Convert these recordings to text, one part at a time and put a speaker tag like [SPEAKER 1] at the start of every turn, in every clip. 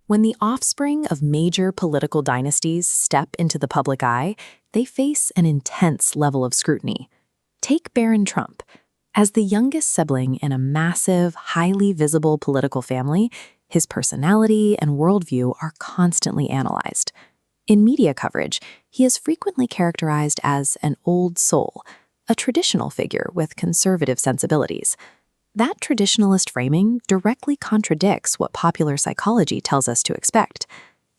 [SPEAKER 1] When the offspring of major political dynasties step into the public eye, they face an intense level of scrutiny. Take Barron Trump. As the youngest sibling in a massive, highly visible political family, his personality and worldview are constantly analyzed. In media coverage, he is frequently characterized as an old soul, a traditional figure with conservative sensibilities. That traditionalist framing directly contradicts what popular psychology tells us to expect.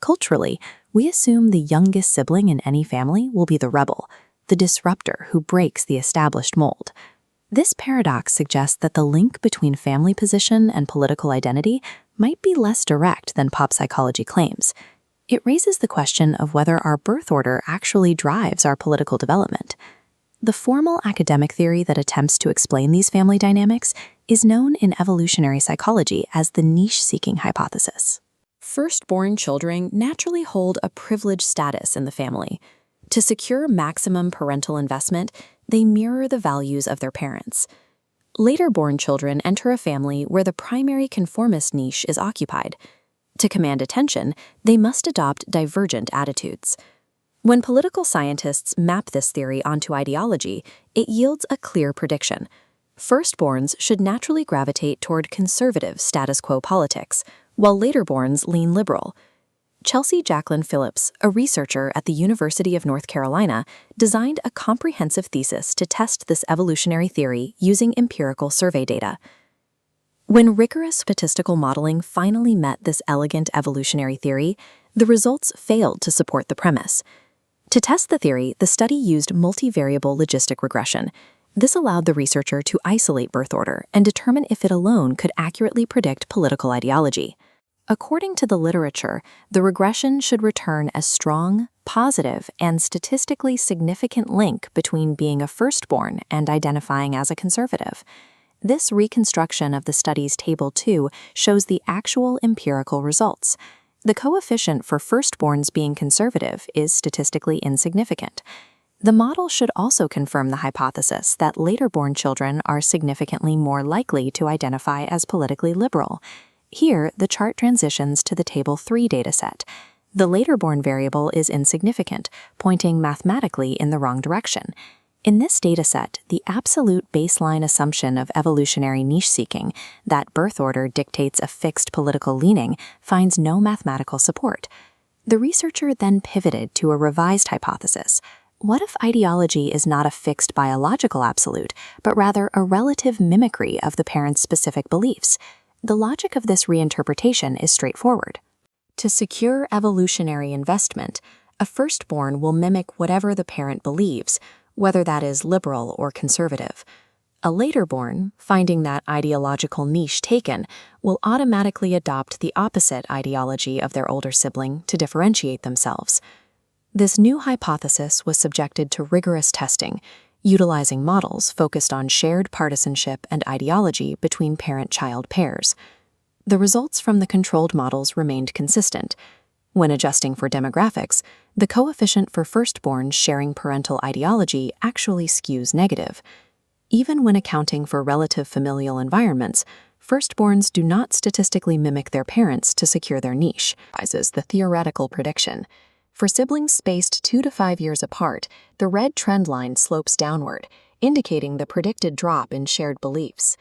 [SPEAKER 1] Culturally, we assume the youngest sibling in any family will be the rebel, the disruptor who breaks the established mold. This paradox suggests that the link between family position and political identity might be less direct than pop psychology claims. It raises the question of whether our birth order actually drives our political development. The formal academic theory that attempts to explain these family dynamics is known in evolutionary psychology as the niche-seeking hypothesis. Firstborn children naturally hold a privileged status in the family. To secure maximum parental investment, they mirror the values of their parents. Later-born children enter a family where the primary conformist niche is occupied. To command attention, they must adopt divergent attitudes. When political scientists map this theory onto ideology, it yields a clear prediction. Firstborns should naturally gravitate toward conservative status quo politics, while laterborns lean liberal. Chelsea Jacqueline Phillips, a researcher at the University of North Carolina, designed a comprehensive thesis to test this evolutionary theory using empirical survey data. When rigorous statistical modeling finally met this elegant evolutionary theory, the results failed to support the premise. To test the theory, the study used multivariable logistic regression. This allowed the researcher to isolate birth order and determine if it alone could accurately predict political ideology. According to the literature, the regression should return a strong, positive, and statistically significant link between being a firstborn and identifying as a conservative. This reconstruction of the study's Table 2 shows the actual empirical results. The coefficient for firstborns being conservative is statistically insignificant. The model should also confirm the hypothesis that later-born children are significantly more likely to identify as politically liberal. Here, the chart transitions to the Table 3 dataset. The later-born variable is insignificant, pointing mathematically in the wrong direction. In this dataset, the absolute baseline assumption of evolutionary niche-seeking, that birth order dictates a fixed political leaning, finds no mathematical support. The researcher then pivoted to a revised hypothesis. What if ideology is not a fixed biological absolute, but rather a relative mimicry of the parent's specific beliefs? The logic of this reinterpretation is straightforward. To secure evolutionary investment, a firstborn will mimic whatever the parent believes, whether that is liberal or conservative. A laterborn, finding that ideological niche taken, will automatically adopt the opposite ideology of their older sibling to differentiate themselves. This new hypothesis was subjected to rigorous testing, utilizing models focused on shared partisanship and ideology between parent-child pairs. The results from the controlled models remained consistent. When adjusting for demographics, the coefficient for firstborns sharing parental ideology actually skews negative. Even when accounting for relative familial environments, firstborns do not statistically mimic their parents to secure their niche, rises the theoretical prediction. For siblings spaced 2 to 5 years apart, the red trend line slopes downward, indicating the predicted drop in shared beliefs.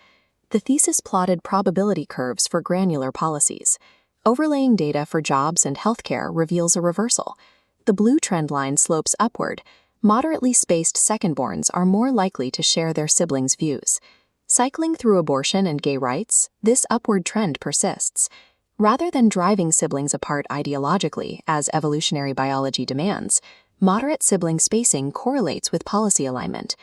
[SPEAKER 1] The thesis plotted probability curves for granular policies. Overlaying data for jobs and healthcare reveals a reversal. The blue trend line slopes upward. Moderately spaced secondborns are more likely to share their siblings' views. Cycling through abortion and gay rights, this upward trend persists. Rather than driving siblings apart ideologically, as evolutionary biology demands, moderate sibling spacing correlates with policy alignment.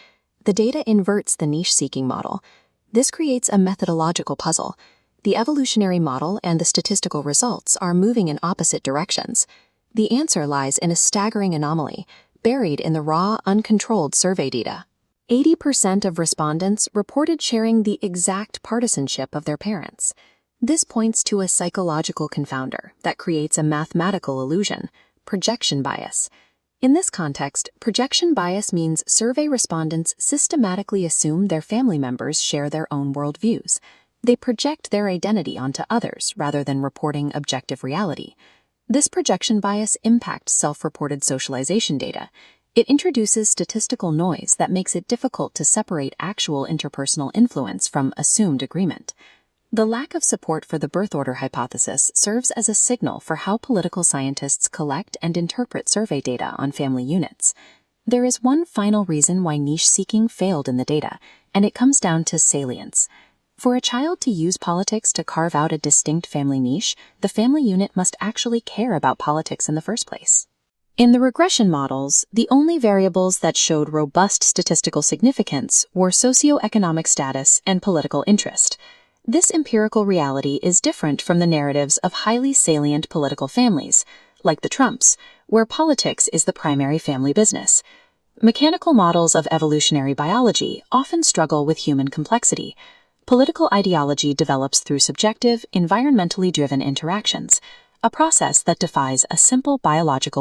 [SPEAKER 1] The data inverts the niche-seeking model. This creates a methodological puzzle. The evolutionary model and the statistical results are moving in opposite directions. The answer lies in a staggering anomaly, buried in the raw, uncontrolled survey data. 80% of respondents reported sharing the exact partisanship of their parents. This points to a psychological confounder that creates a mathematical illusion, projection bias. In this context, projection bias means survey respondents systematically assume their family members share their own worldviews. They project their identity onto others rather than reporting objective reality. This projection bias impacts self-reported socialization data. It introduces statistical noise that makes it difficult to separate actual interpersonal influence from assumed agreement. The lack of support for the birth order hypothesis serves as a signal for how political scientists collect and interpret survey data on family units. There is one final reason why niche seeking failed in the data, and it comes down to salience. For a child to use politics to carve out a distinct family niche, the family unit must actually care about politics in the first place. In the regression models, the only variables that showed robust statistical significance were socioeconomic status and political interest. This empirical reality is different from the narratives of highly salient political families, like the Trumps, where politics is the primary family business. Mechanical models of evolutionary biology often struggle with human complexity. Political ideology develops through subjective, environmentally driven interactions, a process that defies a simple biological